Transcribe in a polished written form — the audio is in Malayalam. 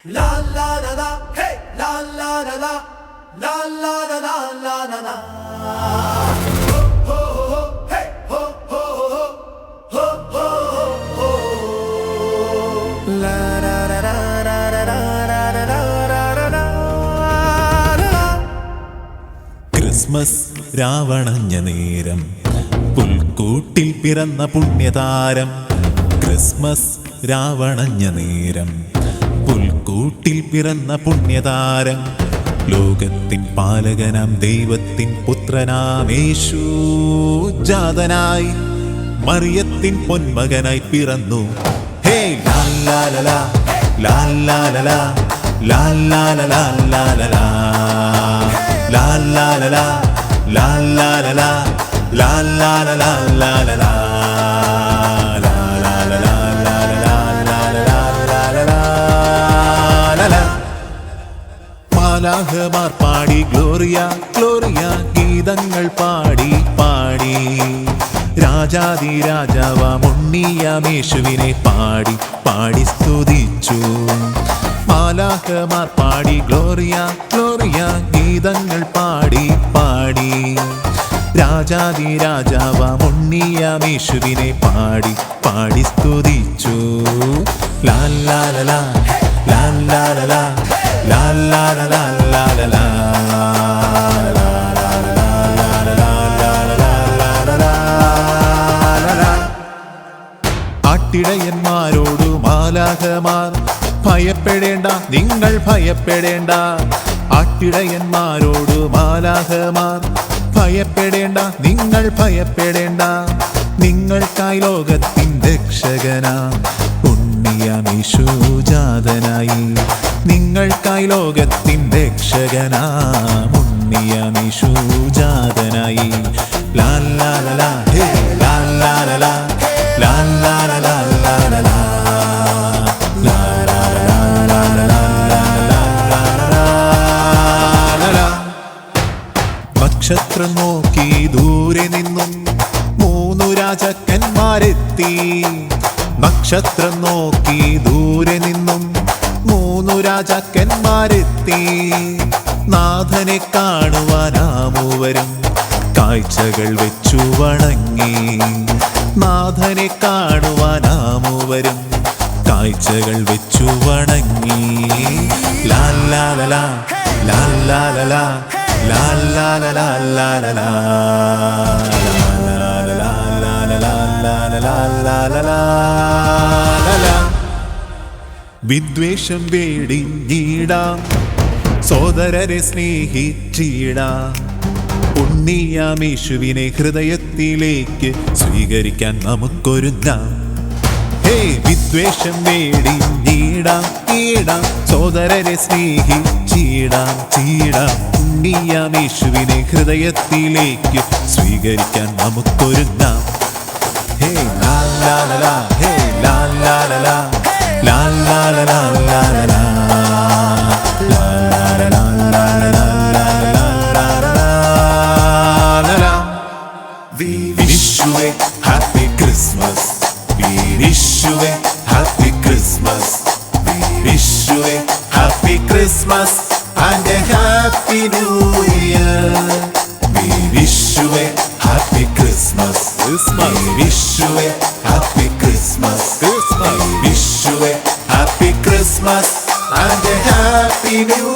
La la la la, hey, la la la la, la la la la la la la. Ho ho ho, hey, ho ho ho, ho ho ho. La la la la la la la la la la la. Christmas രാവണഞ്ഞ നേരം പുൽക്കൂട്ടിൽ പിറന്ന പുണ്യതാരം. ക്രിസ്മസ് രാവണഞ്ഞ നേരം പുൽക്കൂട്ടിൽ പിറന്ന പുണ്യതാരം. ലോകത്തിൻ പാലകനാം ദൈവത്തിൻ പുത്രനാം യേശു ജാതനായി മറിയത്തിൻ പൊന്മകനായി പിറന്നു. ഹേ ലാലാലല ലാലാലല ലാലാലല ലാലാലല ലാലാലല ലാലാലല ലാലാലല ലാലാലല. മാലാഖമാർ പാടി ഗ്ലോറിയ ഗ്ലോറിയ ഗീതങ്ങൾ പാടി പാടി രാജാതി രാജാവാം ഉണ്ണിയാം യേശുവിനെ പാടി പാടി സ്തുതിച്ചു. മാലാഖമാർ പാടി ഗ്ലോറിയ ഗ്ലോറിയ ഗീതങ്ങൾ പാടി പാടി രാജാതി രാജാവാം ഉണ്ണിയാം യേശുവിനെ പാടി പാടി സ്തുതിച്ചു. ലാലാലല ലാലാലല la la la la la la la ആട്ടിടയന്മാരോടു മാലാഖമാർ ഭയപ്പെടേണ്ട നിങ്ങൾ ഭയപ്പെടേണ്ട. ആട്ടിടയന്മാരോടു മാലാഖമാർ ഭയപ്പെടേണ്ട നിങ്ങൾ ഭയപ്പെടേണ്ട. നിങ്ങൾക്കായി ലോകത്തിൻ രക്ഷകനാ ഉണ്ണിയാം യേശു ജാതനായി. നിങ്ങൾക്കായി ലോകത്തിൻ രക്ഷകനാം ഉണ്ണിയാം യേശു ജാതനായി. ലാലാലല ഹേ ലാലാലല ലാലാലല ലാലാലല നക്ഷത്രം നോക്കി ദൂരെ നിന്നും മൂന്നു രാജാക്കന്മാരെത്തി. നക്ഷത്രം നോക്കി ദൂരെ നിന്നും മൂന്നു രാജാക്കന്മാരെത്തി. നാഥനെ കാണുവാനാ മൂവരും കാഴ്ചകൾ വെച്ചു വണങ്ങി. നാഥനെ കാണുവാനാ മൂവരും കാഴ്ചകൾ വെച്ചു വണങ്ങി. ലാലാലല ലാലാലല ലാലാലല ലാലാലല വിദ്വേഷം വേടിഞ്ഞിടാം സോദരരെ സ്നേഹിച്ചിടാം. ഉണ്ണിയാം യേശുവിനെ ഹൃദയത്തിലേക്ക് സ്വീകരിക്കാൻ നമുക്കൊരുങ്ങാം. ഹേ വിദ്വേഷം വേടിഞ്ഞിടാം ഈടാം സോദരരെ സ്നേഹിച്ചിടാം ചീടാം. ഉണ്ണിയാം യേശുവിനെ ഹൃദയത്തിലേക്ക് സ്വീകരിക്കാൻ നമുക്കൊരുങ്ങാം. ഹേ ലാലാലല ഹേ ലാലാലല la la la la la la la la la la la. We wish you a happy Christmas. We wish you a happy Christmas. We wish you a happy Christmas and a happy New Year. We wish you a happy Christmas. Christmas. We wish you a happy Christmas. Christmas. We wish you a happy Christmas and a happy New